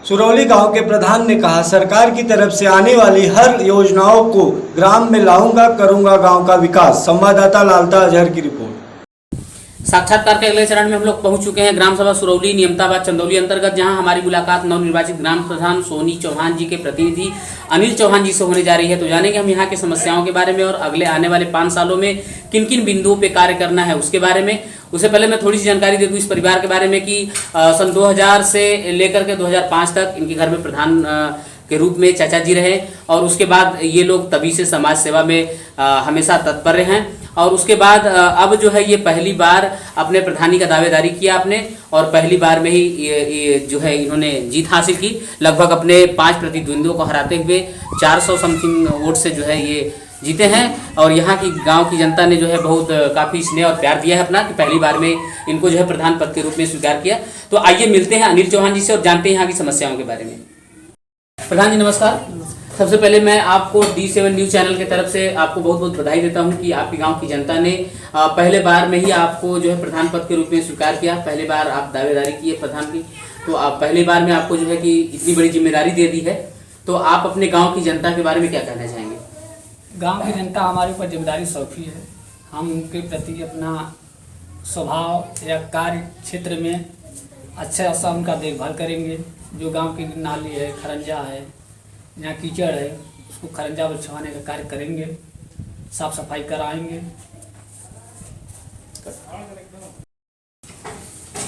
सुरौली गांव के प्रधान ने कहा, सरकार की तरफ से आने वाली हर योजनाओं को ग्राम में लाऊंगा, करूंगा गांव का विकास। संवाददाता लालता अजहर की रिपोर्ट। साक्षात्कार के अगले चरण में हम लोग पहुंच चुके हैं ग्राम सभा सुरौली नियमताबाद चंदौली अंतर्गत, जहां हमारी मुलाकात नवनिर्वाचित ग्राम प्रधान सोनी चौहान जी के प्रतिनिधि अनिल चौहान जी से होने जा रही है। तो जानेंगे हम यहां की समस्याओं के बारे में और अगले आने वाले 5 सालों में किन किन बिंदुओं पे कार्य करना है उसके बारे में। उससे पहले मैं थोड़ी सी जानकारी दे दूं इस परिवार के बारे में कि सन 2000 से लेकर के 2005 तक इनके घर में प्रधान के रूप में चाचा जी रहे और उसके बाद ये लोग तभी से समाज सेवा में हमेशा तत्पर रहे हैं। और उसके बाद अब जो है ये पहली बार अपने प्रधानी का दावेदारी किया आपने और पहली बार में ही ये जो है इन्होंने जीत हासिल की। लगभग अपने 5 प्रतिद्वंदियों को हराते हुए 400 समथिंग वोट से जो है ये जीते हैं। और यहाँ की गांव की जनता ने जो है बहुत काफ़ी स्नेह और प्यार दिया है अपना कि पहली बार में इनको जो है प्रधान पद के रूप में स्वीकार किया। तो आइए मिलते हैं अनिल चौहान जी से और जानते हैं यहाँ की समस्याओं के बारे में। प्रधान जी नमस्कार। सबसे पहले मैं आपको D7 न्यूज़ चैनल की तरफ से आपको बहुत बहुत बधाई देता हूं कि आपके गांव की जनता ने पहले बार में ही आपको जो है प्रधान पद के रूप में स्वीकार किया। पहले बार आप दावेदारी किए प्रधान की, तो आप पहली बार में आपको जो है कि इतनी बड़ी जिम्मेदारी दे दी है। तो आप अपने गाँव की जनता के बारे में क्या कहना चाहेंगे? गांव की जनता हमारे ऊपर जिम्मेदारी सौंपी है। हम उनके प्रति अपना स्वभाव या कार्य क्षेत्र में अच्छा सा उनका देखभाल करेंगे। जो गांव की नाली है, खरंजा है, यहाँ कीचड़ है, उसको खरंजा बिछवाने का कार्य करेंगे, साफ सफाई कराएंगे।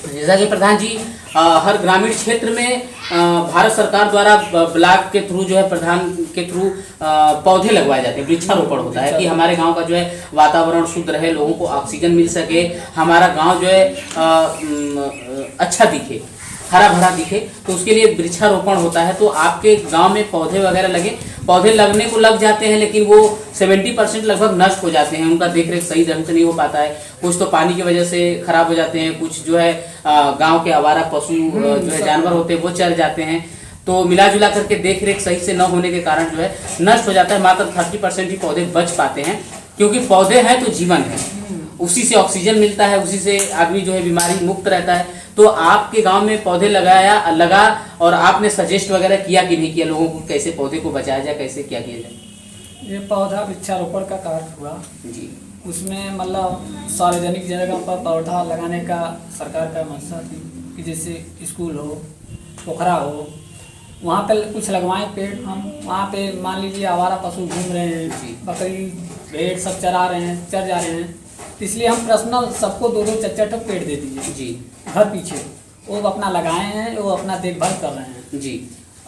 जैसा कि प्रधान जी हर ग्रामीण क्षेत्र में भारत सरकार द्वारा ब्लॉक के थ्रू जो है प्रधान के थ्रू पौधे लगवाए जाते हैं, वृक्षारोपण होता है कि हमारे गांव का जो है वातावरण शुद्ध रहे, लोगों को ऑक्सीजन मिल सके, हमारा गांव जो है अच्छा दिखे, हरा भरा दिखे। तो उसके लिए वृक्षारोपण होता है। तो आपके गांव में पौधे वगैरह लगे, पौधे लगने को लग जाते हैं लेकिन वो 70% लगभग नष्ट हो जाते हैं, उनका देखरेख सही ढंग से नहीं हो पाता है। कुछ तो पानी की वजह से खराब हो जाते हैं, कुछ जो है गांव के आवारा पशु जो है जानवर होते हैं वो चर जाते हैं। तो मिला जुला करके देखरेख सही से न होने के कारण जो है नष्ट हो जाता है। मात्र 30% ही पौधे बच पाते हैं, क्योंकि पौधे हैं तो जीवन है, उसी से ऑक्सीजन मिलता है, उसी से आदमी जो है बीमारी मुक्त रहता है। तो आपके गांव में पौधे लगा और आपने सजेस्ट वगैरह किया कि नहीं किया लोगों को, कैसे पौधे को बचाया जाए, कैसे क्या किया जाए? ये पौधा वृक्षारोपण का कार्य हुआ जी, उसमें मतलब सार्वजनिक जगह पर पौधा लगाने का सरकार का मंशा थी कि जैसे स्कूल हो, पोखरा हो, वहाँ पर कुछ लगवाएं पेड़। हम वहाँ पे मान लीजिए आवारा पशु घूम रहे हैं, बकरी भेड़ सब चर जा रहे हैं, इसलिए हम पर्सनल सबको 2-2 4-4 पेड़ दे दिए जी घर पीछे। वो अपना लगाए हैं, वो अपना देखभाल कर रहे हैं जी।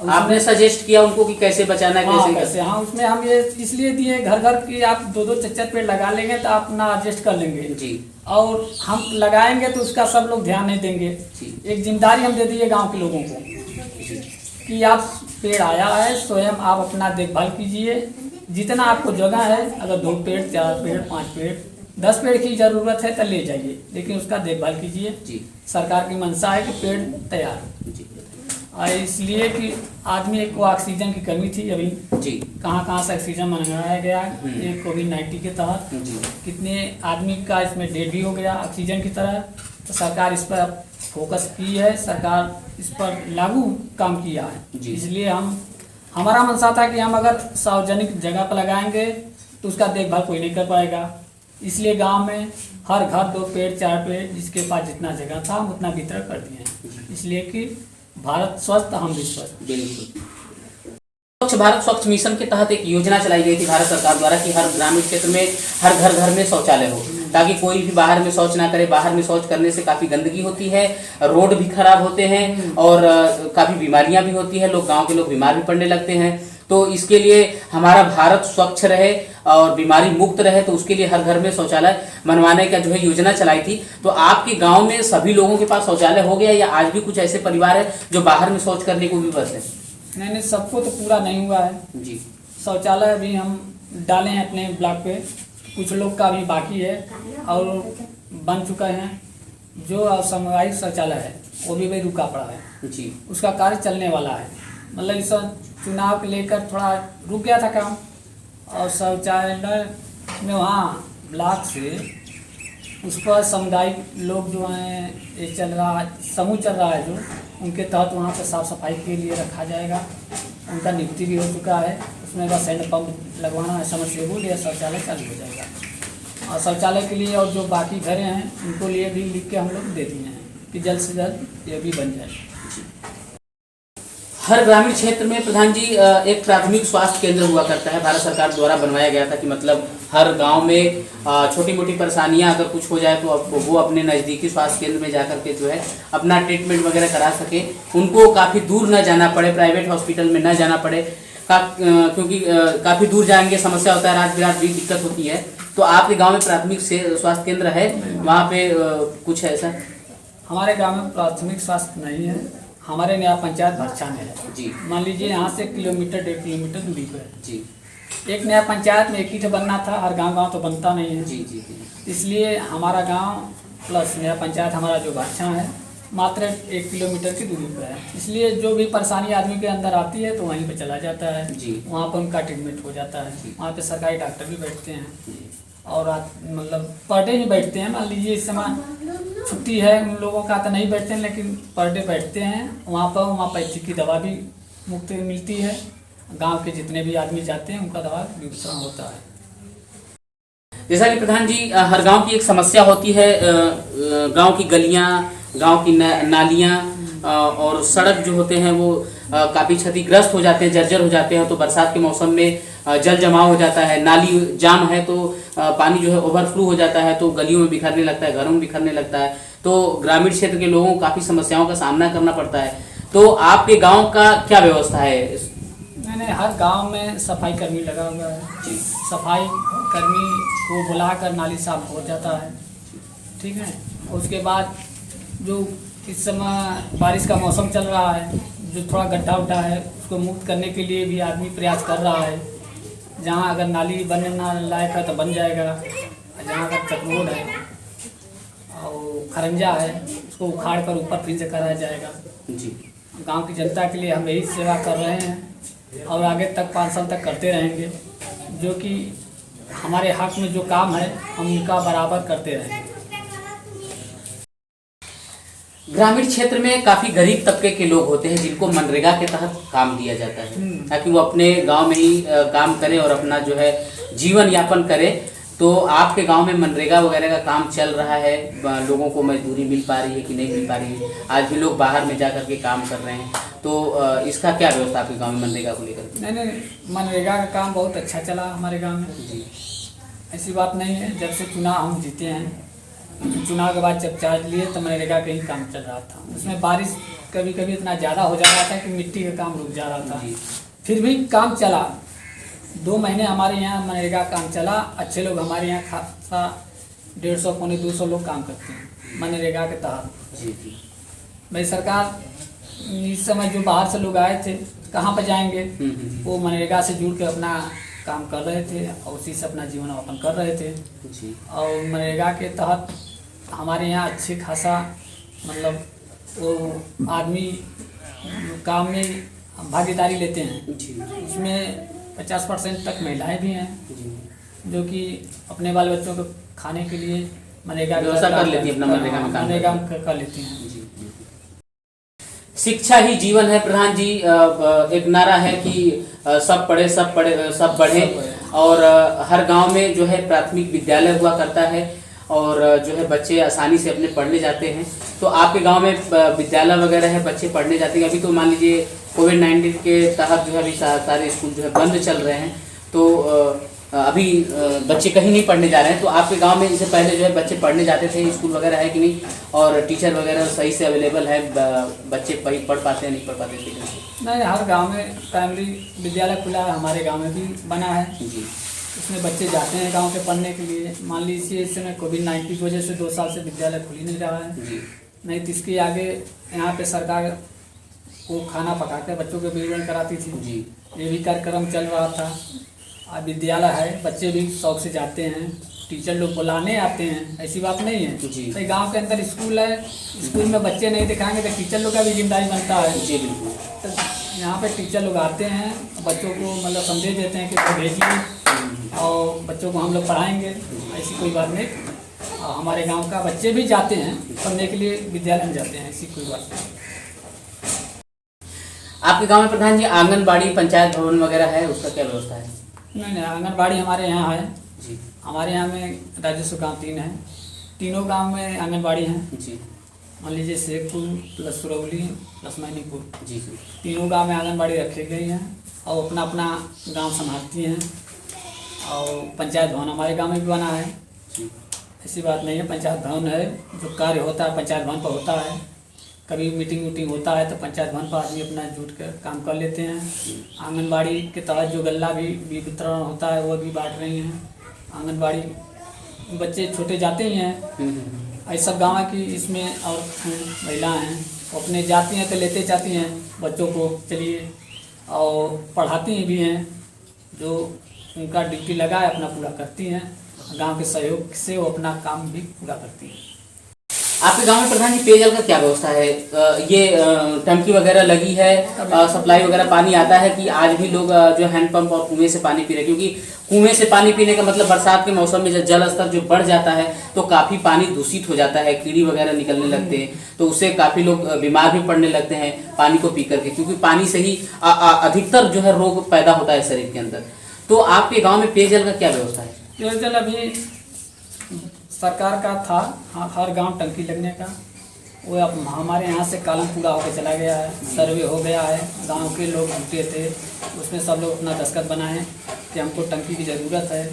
आपने सजेस्ट किया उनको कि कैसे बचाना है, कैसे। हाँ, उसमें हम ये इसलिए दिए घर घर की आप 2-2 4-4 पेड़ लगा लेंगे तो आप अपना एडजस्ट कर लेंगे जी। और हम लगाएंगे तो उसका सब लोग ध्यान नहीं देंगे। एक जिम्मेदारी हम दे दिए गाँव के लोगों को कि आप पेड़ आया है, स्वयं आप अपना देखभाल कीजिए। जितना आपको जगह है, अगर 2 पेड़ 4 पेड़ 5 पेड़ 10 पेड़ की जरूरत है तो ले जाइए, लेकिन उसका देखभाल कीजिए। सरकार की मंशा है कि पेड़ तैयार और इसलिए कि आदमी को ऑक्सीजन की कमी थी अभी जी, कहाँ से ऑक्सीजन मंगाया गया ये कोविड-19 के तहत, कितने आदमी का इसमें डेड भी हो गया ऑक्सीजन की तरह। तो सरकार इस पर फोकस की है, सरकार इस पर लागू काम किया है। इसलिए हमारा मंशा था कि हम अगर सार्वजनिक जगह पर लगाएंगे तो उसका देखभाल कोई नहीं कर पाएगा। इसलिए गांव में हर घर 2 पेड़ 4 पेड़ जिसके पास जितना जगह था हम उतना वितरण कर दिए हैं, इसलिए कि भारत स्वस्थ हम भी स्वस्थ। बिल्कुल। स्वच्छ भारत स्वच्छ मिशन के तहत एक योजना चलाई गई थी भारत सरकार द्वारा कि हर ग्रामीण क्षेत्र में हर घर में शौचालय हो, ताकि कोई भी बाहर में शौच ना करे। बाहर में शौच करने से काफ़ी गंदगी होती है, रोड भी खराब होते हैं और काफ़ी बीमारियां भी होती है, गाँव के लोग बीमार भी पड़ने लगते हैं। तो इसके लिए हमारा भारत स्वच्छ रहे और बीमारी मुक्त रहे, तो उसके लिए हर घर में शौचालय बनवाने का जो है योजना चलाई थी। तो आपके गांव में सभी लोगों के पास शौचालय हो गया या आज भी कुछ ऐसे परिवार है जो बाहर में शौच करने को भी बस है? नहीं, सबको तो पूरा नहीं हुआ है जी। शौचालय भी हम डाले हैं अपने ब्लॉक पे, कुछ लोग का भी बाकी है और बन चुका है। जो सामुदायिक शौचालय है वो भी भाई रुका पड़ा है जी, उसका कार्य चलने वाला है। मतलब इस चुनाव को लेकर थोड़ा रुक गया था काम, और शौचालय में वहाँ ब्लॉक से उस पर सामुदायिक लोग जो हैं ये चल रहा है, समूह चल रहा है जो उनके तहत वहाँ पे साफ़ सफाई के लिए रखा जाएगा। उनका नियुक्ति भी हो चुका है, उसमें बस हैंडपम्प लगवाना है, समरसेबुल या शौचालय चालू हो जाएगा। और शौचालय के लिए और जो बाकी घरें हैं उनको लिए भी लिख के हम लोग दे दिए हैं कि जल्द से जल्द ये भी बन जाए। हर ग्रामीण क्षेत्र में प्रधान जी एक प्राथमिक स्वास्थ्य केंद्र हुआ करता है, भारत सरकार द्वारा बनवाया गया था कि मतलब हर गांव में छोटी मोटी परेशानियां अगर कुछ हो जाए तो वो अपने नज़दीकी स्वास्थ्य केंद्र में जाकर के जो है अपना ट्रीटमेंट वगैरह करा सके, उनको काफ़ी दूर न जाना पड़े, प्राइवेट हॉस्पिटल में न जाना पड़े, क्योंकि काफ़ी दूर जाएंगे समस्या होता है, रात बिरात भी दिक्कत होती है। तो आपके गाँव में प्राथमिक स्वास्थ्य केंद्र है, वहाँ पे कुछ है ऐसा? हमारे गांव में प्राथमिक स्वास्थ्य नहीं है, हमारे नया पंचायत भरछा में है जी। मान लीजिए यहाँ से 1 किलोमीटर 1.5 किलोमीटर दूरी पर है जी। एक नया पंचायत में एक ही तो बनना था, हर गांव तो बनता नहीं है। जी जी जी। इसलिए हमारा गांव प्लस नया पंचायत हमारा जो भरछा है मात्र 1 किलोमीटर की दूरी पर है। इसलिए जो भी परेशानी आदमी के अंदर आती है तो वहीं पे चला जाता है जी। वहाँ पर उनका ट्रीटमेंट हो जाता है। वहाँ पे सरकारी डॉक्टर भी बैठते हैं और मतलब पर डे ही बैठते हैं। मान लीजिए इस समय छुट्टी है उन लोगों का तो नहीं बैठते हैं, लेकिन पर डे बैठते हैं वहाँ पर। होम्योपैथी की दवा भी मुफ्त मिलती है, गांव के जितने भी आदमी जाते हैं उनका दवा वितरण होता है। जैसा कि प्रधान जी हर गांव की एक समस्या होती है, गांव की गलियां, गांव की नालियां और सड़क जो होते हैं वो काफ़ी क्षतिग्रस्त हो जाते हैं, जर्जर हो जाते हैं। तो बरसात के मौसम में जल जमाव हो जाता है, नाली जाम है तो पानी जो है ओवरफ्लो हो जाता है, तो गलियों में बिखरने लगता है, घरों में बिखरने लगता है। तो ग्रामीण क्षेत्र के लोगों को काफ़ी समस्याओं का सामना करना पड़ता है। तो आपके गांव का क्या व्यवस्था है? नहीं, हर गांव में सफाई कर्मी लगा हुआ है जी। सफाई कर्मी को बुलाकर नाली साफ हो जाता है, ठीक है। उसके बाद जो इस समय बारिश का मौसम चल रहा है, जो थोड़ा गड्ढा उड्ढा है उसको मुक्त करने के लिए भी आदमी प्रयास कर रहा है। जहाँ अगर नाली बनना लायक है तो बन जाएगा, जहाँ अगर चकरोड है और खरंजा है उसको उखाड़ कर ऊपर फिर से कराया जाएगा जी। गांव की जनता के लिए हम यही सेवा कर रहे हैं और आगे तक 5 साल तक करते रहेंगे। जो कि हमारे हक में जो काम है हम उनका बराबर करते रहेंगे। ग्रामीण क्षेत्र में काफ़ी गरीब तबके के लोग होते हैं जिनको मनरेगा के तहत काम दिया जाता है ताकि वो अपने गांव में ही काम करें और अपना जो है जीवन यापन करें। तो आपके गांव में मनरेगा वगैरह का काम चल रहा है, लोगों को मजदूरी मिल पा रही है कि नहीं मिल पा रही है? आज भी लोग बाहर में जा कर के काम कर रहे हैं, तो इसका क्या व्यवस्था आपके गांव में मनरेगा को लेकर? नहीं, मनरेगा का काम बहुत अच्छा चला हमारे गांव में जी। ऐसी बात नहीं है, जब से चुनाव हम जीते हैं, चुनाव के बाद जब चार्ज लिए तो मनरेगा का ही काम चल रहा था। उसमें बारिश कभी कभी इतना ज़्यादा हो जा रहा था कि मिट्टी का काम रुक जा रहा था, फिर भी काम चला। 2 महीने हमारे यहाँ मनरेगा काम चला। अच्छे लोग हमारे यहाँ खासा 150 पौने 200 लोग काम करते हैं मनरेगा के तहत। भाई सरकार इस समय जो बाहर से लोग आए थे कहाँ पर जाएंगे, वो मनरेगा से जुड़ के अपना काम कर रहे थे और उसी से अपना जीवन यापन कर रहे थे जी। और मनरेगा के तहत हमारे यहाँ अच्छे खासा मतलब वो आदमी काम में भागीदारी लेते हैं जी। उसमें 50% तक महिलाएं भी हैं जो कि अपने बाल बच्चों को खाने के लिए मनरेगा व्यवस्था कर लेती हैं, अपना मनरेगा में कर लेती हैं। शिक्षा ही जीवन है प्रधान जी, एक नारा है कि सब पढ़े सब बढ़े और हर गांव में जो है प्राथमिक विद्यालय हुआ करता है और जो है बच्चे आसानी से अपने पढ़ने जाते हैं। तो आपके गांव में विद्यालय वगैरह है, बच्चे पढ़ने जाते हैं? अभी तो मान लीजिए कोविड-19 के तहत जो है अभी सारे स्कूल जो है बंद चल रहे हैं, तो अभी बच्चे कहीं नहीं पढ़ने जा रहे हैं। तो आपके गांव में इससे पहले जो है बच्चे पढ़ने जाते थे, स्कूल वगैरह है कि नहीं, और टीचर वगैरह सही से अवेलेबल है, बच्चे पढ़ पाते हैं नहीं पढ़ पाते थे? नहीं, हर गांव में प्राइमरी विद्यालय खुला है, हमारे गांव में भी बना है जी। उसमें बच्चे जाते हैं गांव के पढ़ने के लिए। मान लीजिए इस समय कोविड-19 की वजह से 2 साल से विद्यालय खुल ही नहीं रहा है जी। नहीं तो इसके आगे यहाँ पे सरकार को खाना पका कर बच्चों को वितरण कराती थी जी। ये भी कार्यक्रम चल रहा था। अब विद्यालय है, बच्चे भी शौक से जाते हैं, टीचर लोग बुलाने आते हैं, ऐसी बात नहीं है जी। तो गांव के अंदर स्कूल है, स्कूल में बच्चे नहीं दिखाएंगे तो टीचर लोग का भी जिम्मेदारी बनता है जी। बिल्कुल। तो यहाँ पे टीचर लोग आते हैं, बच्चों को मतलब संदेश देते हैं कि वो भेजिए और बच्चों को हम लोग पढ़ाएंगे, ऐसी कोई बात नहीं। हमारे गाँव का बच्चे भी जाते हैं पढ़ने के लिए, विद्यालय में जाते हैं, ऐसी कोई बात नहीं। आपके गांव में प्रधान जी आंगनबाड़ी पंचायत भवन वगैरह है, उसका क्या व्यवस्था है? नहीं, आंगनबाड़ी हमारे यहाँ है जी हमारे यहाँ में राजस्व गाँव 3 है, तीनों गांव में आंगनबाड़ी हैं। जी मान लीजिए शेखपुर प्लस सुरौली प्लस मैनीपुर, जी जी तीनों गांव में आंगनबाड़ी रखी गई हैं और अपना अपना गांव संभालती हैं। और पंचायत भवन हमारे गांव में भी बना है, जी ऐसी बात नहीं है। पंचायत भवन है, जो कार्य होता है पंचायत भवन पर होता है। कभी मीटिंग वीटिंग होता है तो पंचायत भवन पर आदमी अपना जुट कर काम कर लेते हैं। आंगनबाड़ी के तहत जो गल्ला भी वितरण होता है वो भी बांट रही हैं। आंगनबाड़ी बच्चे छोटे जाते ही हैं, ऐसे सब गाँव की इसमें औरत हैं, महिलाएँ हैं, वो अपने जाती हैं तो लेते जाती हैं बच्चों को, चलिए, और पढ़ाती भी हैं। जो उनका ड्यूटी लगा है अपना पूरा करती हैं, गांव के सहयोग से वो अपना काम भी पूरा करती हैं। आपके गांव में प्रधान जी पेयजल का क्या व्यवस्था है? ये टंकी वगैरह लगी है, सप्लाई वगैरह पानी आता है कि आज भी लोग जो हैंडपंप और कुएं से पानी पी रहे हैं? क्योंकि कुएं से पानी पीने का मतलब बरसात के मौसम में जब जल स्तर जो बढ़ जाता है तो काफ़ी पानी दूषित हो जाता है, कीड़ी वगैरह निकलने लगते हैं, तो उससे काफ़ी लोग बीमार भी पड़ने लगते हैं पानी को पी करके, क्योंकि पानी से ही अधिकतर जो है रोग पैदा होता है शरीर के अंदर। तो आपके गाँव में पेयजल का क्या व्यवस्था है? पेयजल अभी सरकार का था, हर गांव टंकी लगने का, वो अब हमारे यहाँ से कालम पूरा होकर चला गया है, सर्वे हो गया है, गांव के लोग जुटे थे, उसमें सब लोग अपना दस्तखत बनाए कि हमको टंकी की ज़रूरत है,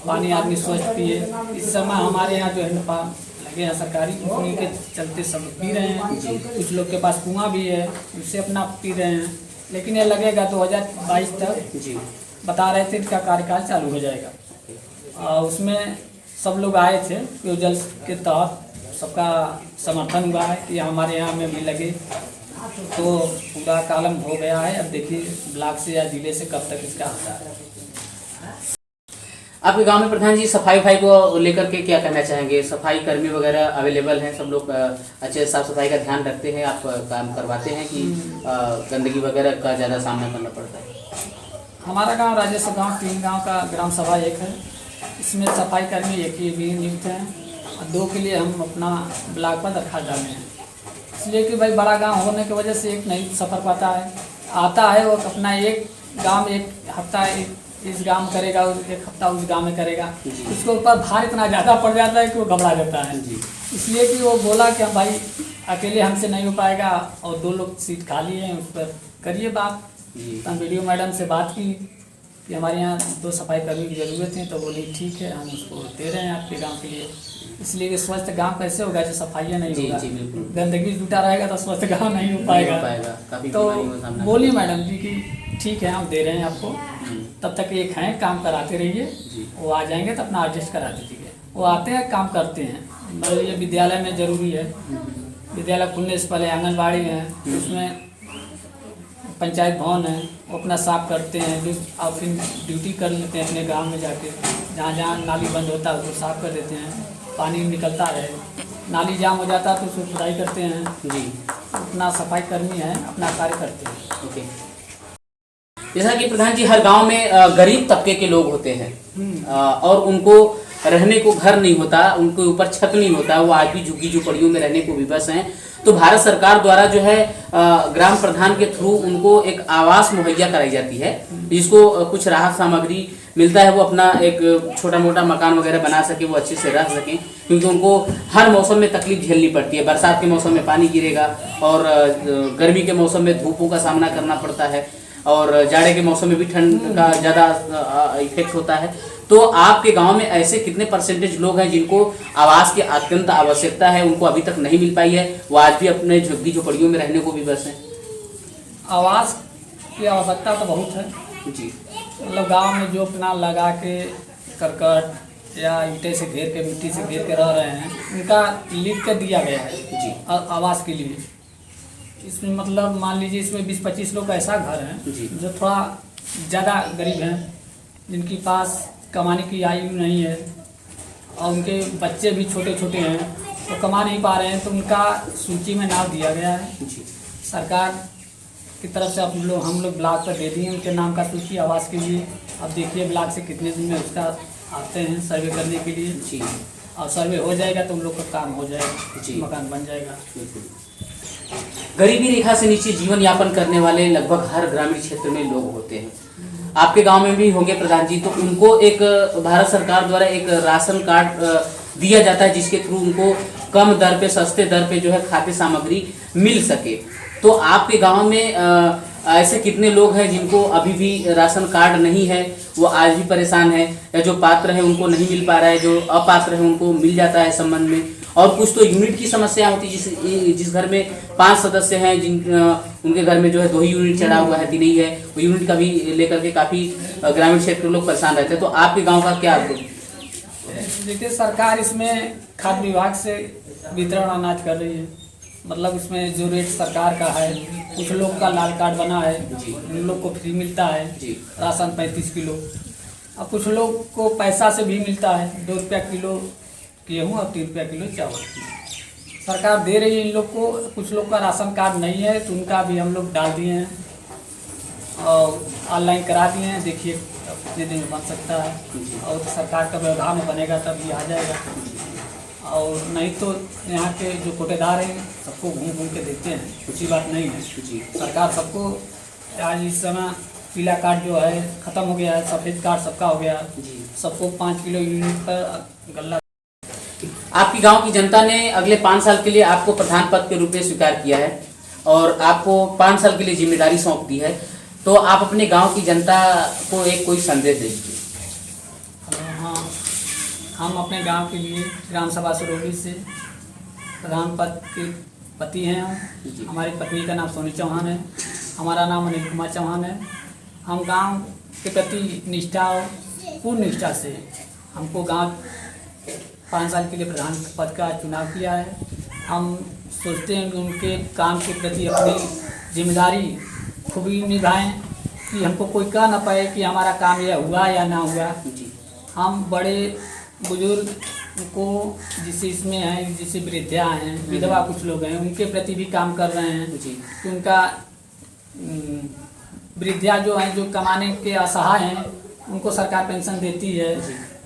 पानी आदमी स्वच्छ पिए। इस समय हमारे यहाँ जो हैंडपम्प लगे हैं सरकारी, उन्हीं के चलते सब लोग पी रहे हैं। कुछ लोग के पास कुआँ भी है, उससे अपना पी रहे हैं, लेकिन ये लगेगा 2022 तक जी बता रहे थे इसका कार्यकाल चालू हो जाएगा। और उसमें सब लोग आए थे, पेयजल के तहत सबका समर्थन हुआ है कि हमारे यहाँ में भी लगे, तो पूरा कालम हो गया है। अब देखिए ब्लॉक से या जिले से कब तक इसका आता है। आपके गांव में प्रधान जी सफाई को लेकर के क्या कहना चाहेंगे? सफाई कर्मी वगैरह अवेलेबल हैं, सब लोग अच्छे साफ सफाई का ध्यान रखते हैं, आप काम करवाते हैं कि गंदगी वगैरह का ज़्यादा सामना करना पड़ता है? हमारा गांव राजस्व गांव 3 गांव का ग्राम सभा एक है, इसमें सफाई कर्मी एक ही भी नियुक्त हैं और 2 के लिए हम अपना ब्लॉक पर दरखास्त डाले हैं, इसलिए कि भाई बड़ा गांव होने की वजह से एक नहीं सफ़र पाता है, आता है वो अपना एक गांव एक हफ्ता इस गांव में करेगा और एक हफ्ता उस गांव में करेगा, उसके ऊपर भार इतना ज़्यादा पड़ जाता है कि वो घबरा जाता है। इसलिए कि वो बोला कि हम भाई अकेले हमसे नहीं हो पाएगा और 2 लोग सीट खाली हैं, उस पर करिए बात। तो वीडियो मैडम से बात की कि हमारे यहाँ 2 सफाई कर्मी की ज़रूरत है, तो बोली ठीक है हम उसको दे रहे हैं आपके गांव के लिए। इसलिए कि स्वस्थ गांव कैसे होगा जो सफाइयाँ नहीं होगा, गंदगी जुटा रहेगा तो स्वस्थ गांव नहीं हो पाएगा। तो बोली मैडम जी कि ठीक है हम दे रहे हैं आपको, तब तक एक हैं काम कराते रहिए, वो आ जाएंगे तो अपना एडजस्ट करा दीजिए। वो आते हैं काम करते हैं, मतलब ये विद्यालय में ज़रूरी है, विद्यालय खुलने से पहले आंगनबाड़ी है, उसमें पंचायत भवन है, वो अपना साफ करते हैं और फिर ड्यूटी कर लेते हैं अपने गांव में जाके, जहाँ जहाँ नाली बंद होता है उसको साफ कर देते हैं, पानी निकलता है, नाली जाम हो जाता है तो उसको खुदाई करते हैं जी। अपना सफाई कर्मी है, अपना कार्य करते हैं। ओके, जैसा कि प्रधान जी हर गांव में गरीब तबके के लोग होते हैं और उनको रहने को घर नहीं होता, उनके ऊपर छत नहीं होता, वो आज भी झुग्गी झोपड़ियों में रहने को विवश हैं। तो भारत सरकार द्वारा जो है ग्राम प्रधान के थ्रू उनको एक आवास मुहैया कराई जाती है, जिसको कुछ राहत सामग्री मिलता है, वो अपना एक छोटा मोटा मकान वगैरह बना सके, वो अच्छे से रह सकें, क्योंकि उनको हर मौसम में तकलीफ झेलनी पड़ती है। बरसात के मौसम में पानी गिरेगा और गर्मी के मौसम में धूपों का सामना करना पड़ता है और जाड़े के मौसम में भी ठंड का ज़्यादा इफेक्ट होता है। तो आपके गांव में ऐसे कितने परसेंटेज लोग हैं जिनको आवास की अत्यंत आवश्यकता है, उनको अभी तक नहीं मिल पाई है, वो आज भी अपने झुग्गी झोपड़ियों में रहने को भी बस हैं? आवास की आवश्यकता तो बहुत है जी, मतलब गांव में जो अपना लगा के करकट या ईंटे से घेर के मिट्टी से घेर के रह रहे हैं, उनका लिख कर दिया गया है जी आवास के लिए। इसमें मतलब मान लीजिए इसमें 20-25 लोग ऐसा घर हैं जो थोड़ा ज़्यादा गरीब हैं, जिनके पास कमाने की आयु नहीं है और उनके बच्चे भी छोटे छोटे हैं, तो कमा नहीं पा रहे हैं, तो उनका सूची में नाम दिया गया है सरकार की तरफ से। हम लोग ब्लॉक पर दे दिए उनके नाम का सूची आवास के लिए। अब देखिए ब्लॉक से कितने दिन में उसका आते हैं सर्वे करने के लिए जी, और सर्वे हो जाएगा तो उन लोग का काम हो जाएगा, मकान बन जाएगा। गरीबी रेखा से नीचे जीवन यापन करने वाले लगभग हर ग्रामीण क्षेत्र में लोग होते हैं। आपके गांव में भी होंगे प्रधान जी, तो उनको एक भारत सरकार द्वारा एक राशन कार्ड दिया जाता है जिसके थ्रू उनको कम दर पे, सस्ते दर पे जो है खाद्य सामग्री मिल सके। तो आपके गांव में ऐसे कितने लोग हैं जिनको अभी भी राशन कार्ड नहीं है, वो आज भी परेशान है, या जो पात्र है उनको नहीं मिल पा रहा है, जो अपात्र है उनको मिल जाता है संबंध में? और कुछ तो यूनिट की समस्या होती है, जिस घर में 5 सदस्य हैं, उनके घर में जो है 2 ही यूनिट चढ़ा हुआ है, 3 ही है, वो यूनिट का भी लेकर के काफी ग्रामीण क्षेत्र के लोग परेशान रहते हैं। तो आपके गाँव का क्या? देखिए, सरकार इसमें खाद्य विभाग से वितरण अनाज कर रही है। मतलब इसमें जो रेट सरकार का है, कुछ लोग का लाल कार्ड बना है, उन लोग को फ्री मिलता है राशन 35 किलो। अब कुछ लोग को पैसा से भी मिलता है, 2 रुपया किलो गेहूँ और 3 रुपया किलो चावल सरकार दे रही है इन लोग को। कुछ लोग का राशन कार्ड नहीं है तो उनका भी हम लोग डाल दिए हैं और ऑनलाइन करा दिए हैं। देखिए कितने दिन में बन सकता है, और सरकार का व्यवधान में बनेगा तब ये आ जाएगा। और नहीं तो यहाँ के जो कोटेदार हैं सबको घूम घूम के देते हैं, कुछ बात नहीं है। सरकार सबको आज इस समय पीला कार्ड जो है ख़त्म हो गया है, सफ़ेद कार्ड सबका हो गया, सबको 5 किलो यूनिट पर गल्ला। आपकी गांव की जनता ने अगले 5 साल के लिए आपको प्रधान पद के रूप में स्वीकार किया है और आपको 5 साल के लिए जिम्मेदारी सौंप दी है, तो आप अपने गांव की जनता को एक कोई संदेश दीजिए। हाँ, हम अपने गांव के लिए ग्राम सभा सुरौली से प्रधान पद के पति हैं। हमारी पत्नी का नाम सोनी चौहान है, हमारा नाम अनिल कुमार चौहान है। हम गांव के प्रति निष्ठा और पूर्ण निष्ठा से हमको गांव 5 साल के लिए प्रधान पद का चुनाव किया है। हम सोचते हैं कि उनके काम के प्रति अपनी जिम्मेदारी खूबी निभाएं कि हमको कोई कह ना पाए कि हमारा काम यह हुआ या ना हुआ। हम बड़े बुजुर्ग को जिसे इसमें हैं, जिसे वृद्धा हैं, विधवा कुछ लोग हैं, उनके प्रति भी काम कर रहे हैं कि उनका वृद्धा जो हैं, जो कमाने के असहाय हैं, उनको सरकार पेंशन देती है,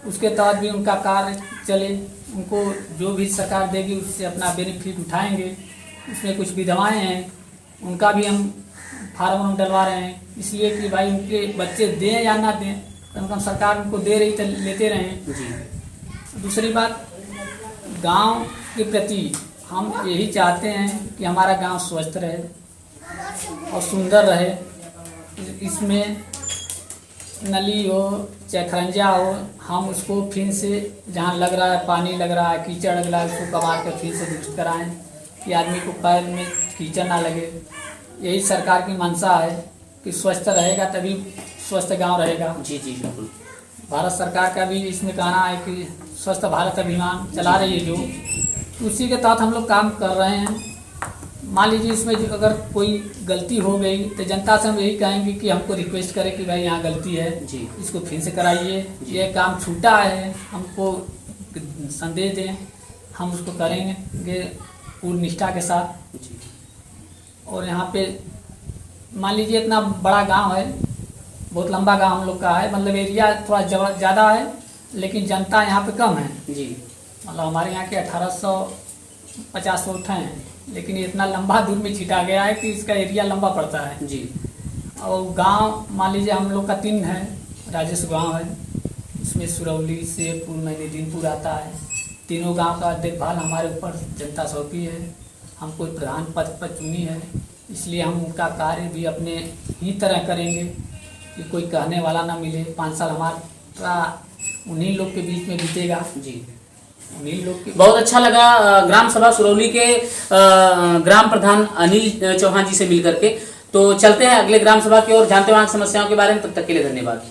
उसके तहत भी उनका कार्य चले। उनको जो भी सरकार देगी उससे अपना बेनिफिट उठाएंगे। उसमें कुछ विधवाएं हैं, उनका भी हम फार्म डलवा रहे हैं, इसलिए कि भाई उनके बच्चे दें या ना दें, कम कम सरकार उनको दे रही तो लेते रहें। दूसरी बात, गांव के प्रति हम यही चाहते हैं कि हमारा गांव स्वस्थ रहे और सुंदर रहे। इसमें नली हो चाहे खरंजा हो, हम उसको फिर से जहाँ लग रहा है पानी लग रहा है, कीचड़ लग रहा है, उसको कबाड़ कर फिर से दुरुस्त कराएं कि आदमी को पैर में कीचड़ ना लगे। यही सरकार की मंशा है कि स्वस्थ रहेगा तभी स्वस्थ गांव रहेगा। जी बिल्कुल। भारत सरकार का भी इसमें कहना है कि स्वस्थ भारत अभियान चला रही है जो, उसी के तहत हम लोग काम कर रहे हैं। मान लीजिए इसमें अगर कोई गलती हो गई तो जनता से हम यही कहेंगे कि हमको रिक्वेस्ट करें कि भाई यहाँ गलती है जी, इसको फिर से कराइए, ये काम छूटा है, हमको संदेश दें, हम उसको करेंगे पूर्ण निष्ठा के साथ। और यहाँ पे मान लीजिए इतना बड़ा गांव है, बहुत लंबा गांव हम लोग का है, मतलब एरिया थोड़ा ज़्यादा है लेकिन जनता यहाँ पे कम है जी। मतलब हमारे यहाँ के 1850 वोट हैं, लेकिन इतना लंबा दूर में छिटा गया है कि इसका एरिया लंबा पड़ता है जी। और गांव मान लीजिए हम लोग का 3 है, राजेश गांव है, इसमें सुरौली शेरपुर मैनीदीनपुर आता है। तीनों गांव का देखभाल हमारे ऊपर जनता सौंपी है, हमको प्रधान पद पर चुनी है, इसलिए हम उनका कार्य भी अपने ही तरह करेंगे कि कोई कहने वाला ना मिले। 5 साल हमारा उन्हीं लोग के बीच में बीतेगा जी, उन्हीं लोग के। बहुत अच्छा लगा ग्राम सभा सुरौली के ग्राम प्रधान अनिल चौहान जी से मिल करके। तो चलते हैं अगले ग्राम सभा की ओर, जानते हैं वहाँ की समस्याओं के बारे में। तब तक के लिए धन्यवाद।